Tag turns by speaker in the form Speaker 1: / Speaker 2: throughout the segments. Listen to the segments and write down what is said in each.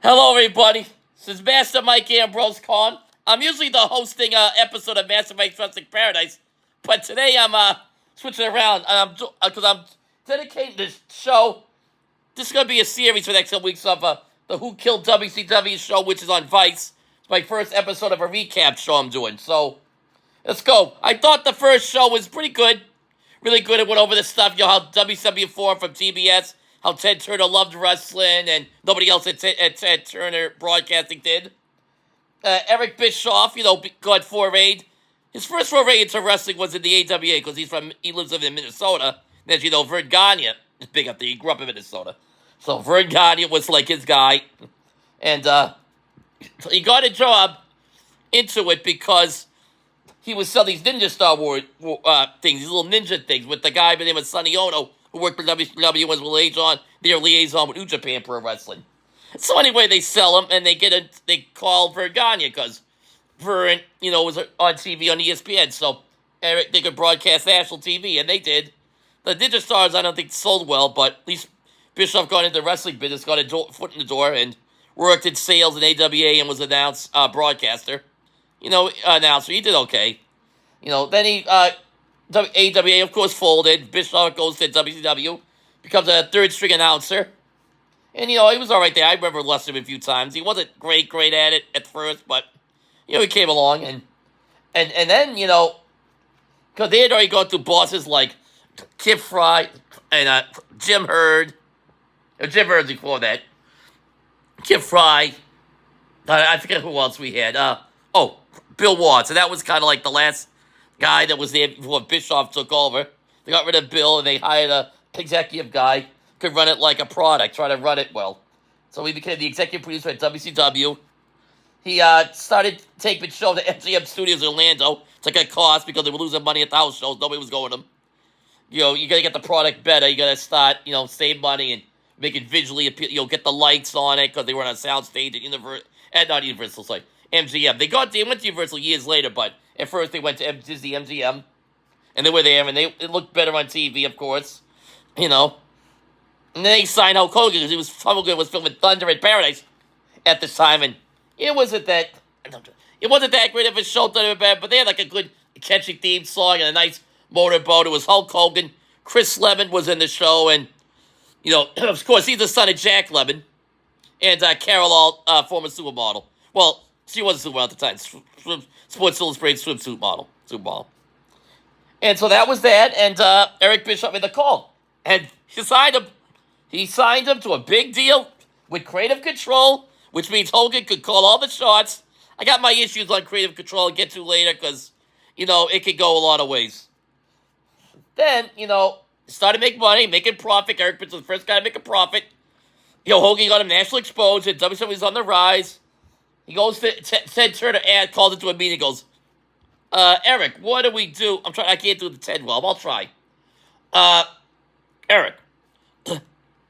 Speaker 1: Hello, everybody. This is Master Mike Ambrose Khan. I'm usually the hosting episode of Master Mike's Wrestling Paradise, but today I'm switching around because I'm dedicating this show. This is going to be a series for the next couple weeks of the Who Killed WCW show, which is on Vice. It's my first episode of a recap show I'm doing, so let's go. I thought the first show was pretty good. Really good. It went over the stuff, how WCW formed from TBS, how Ted Turner loved wrestling, and nobody else at Ted Turner Broadcasting did. Eric Bischoff, got forayed. His first foray into wrestling was in the AWA because he lives in Minnesota. And as you know, Vern Gagne is big up there. He grew up in Minnesota. So Vern Gagne was like his guy. And he got a job into it because he was selling these Ninja Star Wars things, these little ninja things, with the guy by the name of Sonny Ono, who worked for WCW, was their liaison with New Japan Pro Wrestling. So anyway, they sell him, and they call Vern Gagne, because Vern, was on TV on ESPN, so they could broadcast national TV, and they did. The Ninja Stars, I don't think, sold well, but at least Bischoff got into the wrestling business, got a foot in the door, and worked in sales in AWA and was announced broadcaster. Announcer. He did okay. Then AWA, of course, folded. Bischoff goes to WCW, becomes a third-string announcer. And, he was all right there. I remember listening to him a few times. He wasn't great at it at first, but, he came along. And then, because they had already gone through bosses like Kip Fry and Jim Herd. Jim Herd before that. Kip Fry. I forget who else we had. Bill Watts, and that was kind of like the last guy that was there before Bischoff took over. They got rid of Bill, and they hired a executive guy, could run it like a product, try to run it well. So he became the executive producer at WCW. He started taking shows at MGM Studios in Orlando. It's like a cost because they were losing money at the house shows. Nobody was going to them. You got to get the product better. You got to start, save money and make it visually appeal. Get the lights on it because they were on a soundstage not Universal, sorry. MGM. They went to Universal years later, but at first they went to Disney-MGM, and they were there, and it looked better on TV, of course, And then they signed Hulk Hogan because Hogan was filming Thunder in Paradise at this time, and it wasn't that great of a show, but they had like a good catchy theme song and a nice motorboat. It was Hulk Hogan. Chris Lemon was in the show, and of course he's the son of Jack Lemmon, and Carol former supermodel. Well, she was a supermodel at the time. Sports Illustrated swimsuit model. And so that was that, and Eric Bischoff made the call. And he signed him to a big deal with creative control, which means Hogan could call all the shots. I got my issues on creative control I'll get to later because, it could go a lot of ways. Then, started making money, making profit. Eric Bischoff was the first guy to make a profit. Hogan got him national exposure. WCW was on the rise. He goes to Ted Turner and calls into a meeting. Goes, Eric, what do we do? I can't do the Ted well. I'll try. Eric,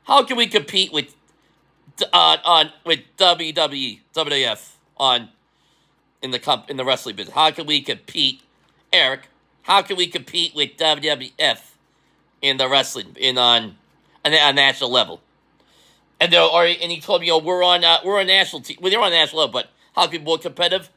Speaker 1: how can we compete with WWE, WWF in the wrestling business? How can we compete, Eric? How can we compete with WWF in the wrestling on a national level? And he told me, we're on national team. Well, they're on national level, but how can we be more competitive?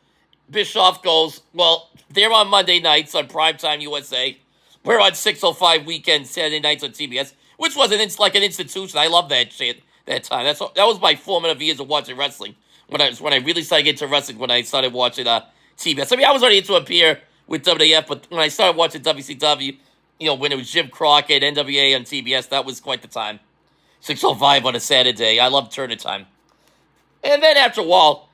Speaker 1: Bischoff goes, well, they're on Monday nights on Primetime USA. We're on 6:05 weekend Saturday nights on TBS, which was like an institution. I love that shit that time. That was my formative years of watching wrestling. When I really started getting into wrestling, when I started watching TBS. I mean, I was already into it here with WWF, but when I started watching WCW, when it was Jim Crockett, NWA on TBS, that was quite the time. 6:05 on a Saturday. I love Turner time. And then after a while,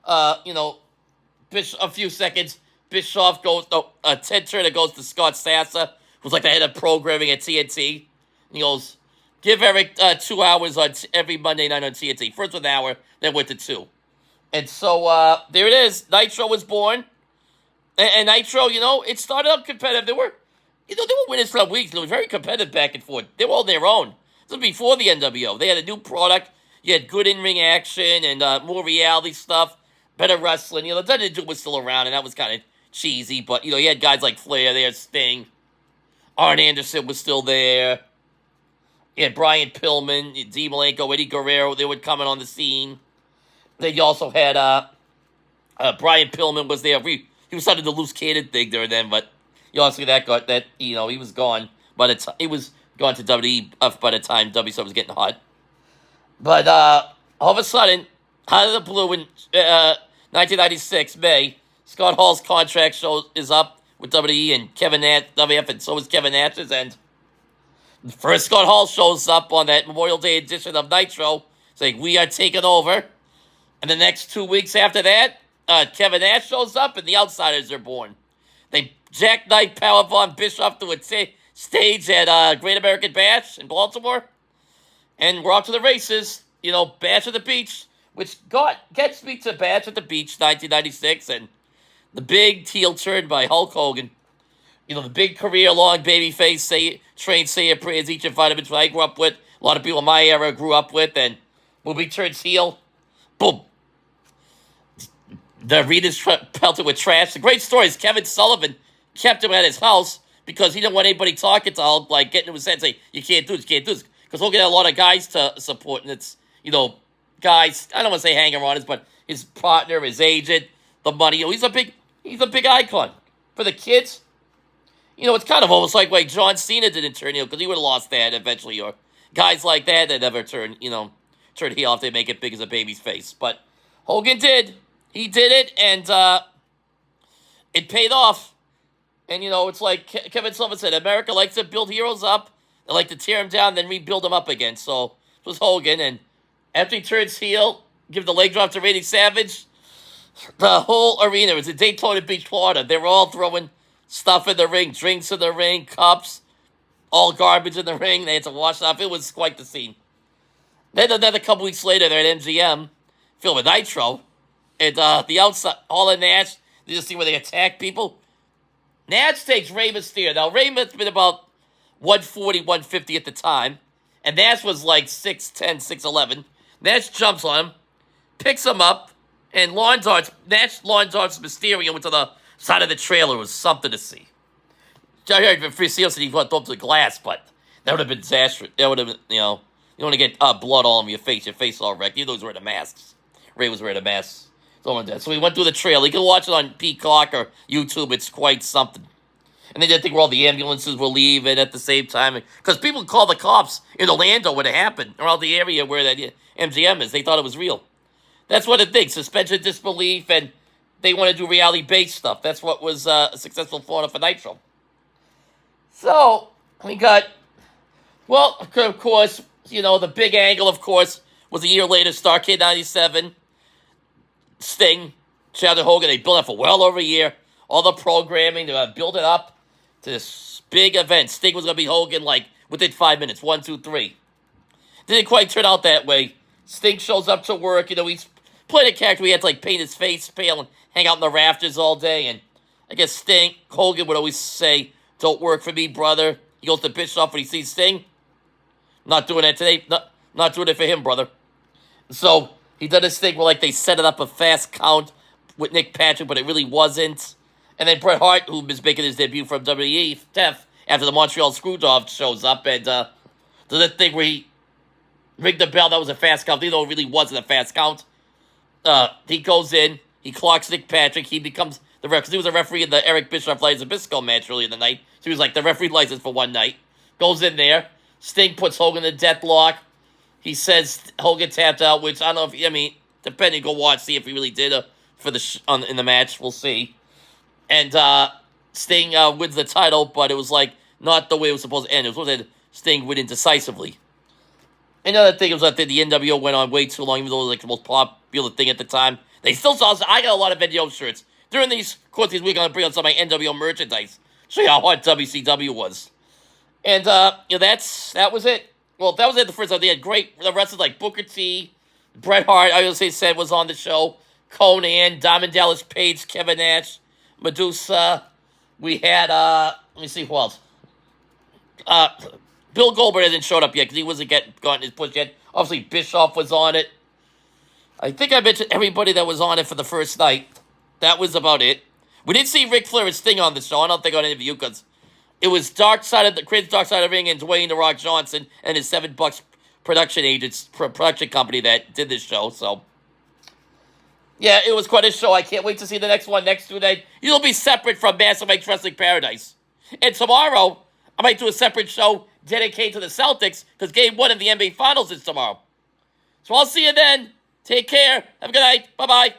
Speaker 1: a few seconds, Bischoff goes, Ted Turner goes to Scott Sassa, who's like the head of programming at TNT. And he goes, give Eric 2 hours on every Monday night on TNT. First with an hour, then went to 2. And so there it is. Nitro was born. And Nitro, it started out competitive. They were winners for weeks. They were very competitive back and forth. They were all their own. This was before the NWO. They had a new product. You had good in-ring action and more reality stuff, better wrestling. The WWE was still around, and that was kind of cheesy. But, you had guys like Flair there, Sting. Arn Anderson was still there. You had Brian Pillman, Dean Malenko, Eddie Guerrero. They were coming on the scene. Then you also had Brian Pillman was there. He was starting the loose cannon thing during then, but you also he was gone. But he was gone to WWE by the time WCW was getting hot. But all of a sudden, out of the blue in 1996 May, Scott Hall's contract is up with WWE and Kevin Nash, WF, and so is Kevin Nash's. And first, Scott Hall shows up on that Memorial Day edition of Nitro, saying, "We are taking over." And the next 2 weeks after that, Kevin Nash shows up, and the Outsiders are born. They jackknife powerbomb Bischoff to a stage at Great American Bash in Baltimore, and we're off to the races. Bash at the Beach, which gets me to Bash at the Beach, 1996, and the big heel turn by Hulk Hogan. The big career-long babyface trained Say Your Prayers, each and vitamins I grew up with, a lot of people in my era grew up with, and when he turns heel, boom. The arena's pelted with trash. The great story is Kevin Sullivan kept him at his house because he didn't want anybody talking to Hulk, like getting into his head, saying, you can't do this. Because Hogan had a lot of guys to support, and it's, guys, I don't want to say hanger-oners, but his partner, his agent, the money. He's a big icon. For the kids, it's kind of almost like John Cena didn't turn heel, because he would have lost that eventually, or guys like that never turn heel if they make it big as a baby's face. But Hogan did. He did it, and it paid off. And, it's like Kevin Sullivan said, America likes to build heroes up. They like to tear them down, then rebuild them up again. So it was Hogan, and after he turns heel, give the leg drop to Randy Savage, the whole arena, it was in Daytona Beach, Florida. They were all throwing stuff in the ring, drinks in the ring, cups, all garbage in the ring. They had to wash it off. It was quite the scene. Then a couple weeks later, they're at MGM, filming Nitro, and the outside, Hall and Nash, you just see where they attack people. Nash takes Rey Mysterio. Now, Rey must have been about 140, 150 at the time, and Nash was like 6'10", 6'11". Nash jumps on him, picks him up, and Nash lawn darts Mysterio into the side of the trailer. It was something to see. I heard Mysterio said he went up to the glass, but that would have been disastrous. That would have been, you don't want to get blood all over your face all wrecked. You know, he was wearing a mask. Ray was wearing a mask. So we went through the trailer. You can watch it on Peacock or YouTube. It's quite something. And they didn't think where all the ambulances were leaving at the same time. Because people called the cops in Orlando when it happened, around the area where that MGM is. They thought it was real. That's what it thinks. Suspension of disbelief, and they want to do reality-based stuff. That's what was a successful formula for Nitro. So, we got, well, of course, the big angle, of course, was a year later, Starrcade 97. Sting, Chad Hogan, they built it for well over a year. All the programming, they built it up to this big event. Sting was going to be Hogan, within 5 minutes. 1, 2, 3. Didn't quite turn out that way. Sting shows up to work. He's playing a character. He had to, paint his face pale and hang out in the rafters all day. And I guess Hogan would always say, "Don't work for me, brother." He goes to Bischoff when he sees Sting. Not doing that today. Not doing it for him, brother. So he did this thing where, they set it up a fast count with Nick Patrick, but it really wasn't. And then Bret Hart, who was making his debut from WWE, after the Montreal Screwjob shows up and does that thing where he rigged the bell. That was a fast count, even though it really wasn't a fast count. He goes in, he clocks Nick Patrick, he becomes the ref, because he was a referee in the Eric Bischoff Liza Bisco match earlier in the night. So he was the referee license for one night. Goes in there, Sting puts Hogan in deathlock. He says Hogan tapped out, which I don't know if, depending, go watch, see if he really did in the match. We'll see. And Sting wins the title, but it was not the way it was supposed to end. It was supposed to end Sting winning decisively. Another thing was that the NWO went on way too long, even though it was the most popular thing at the time. They still saw us. I got a lot of NWO shirts. During these weeks, I'm going to bring on some of my NWO merchandise. Show you how hard WCW was. And, that was it. Well, that was it the first time. They had great wrestlers like Booker T, Bret Hart, I was said was on the show, Conan, Diamond Dallas Page, Kevin Nash, Medusa. We had, let me see who else. Bill Goldberg hasn't showed up yet because he wasn't gotten his push yet. Obviously, Bischoff was on it. I think I mentioned everybody that was on it for the first night. That was about it. We did see Ric Flair and Sting on the show. I don't think on interview because it was Dark Side of the Ring and Dwayne The Rock Johnson and his $7 production company that did this show. So, yeah, it was quite a show. I can't wait to see the next one next Tuesday. It'll be separate from Massive Mike's Wrestling Paradise. And tomorrow, I might do a separate show dedicated to the Celtics because Game 1 of the NBA Finals is tomorrow. So I'll see you then. Take care. Have a good night. Bye-bye.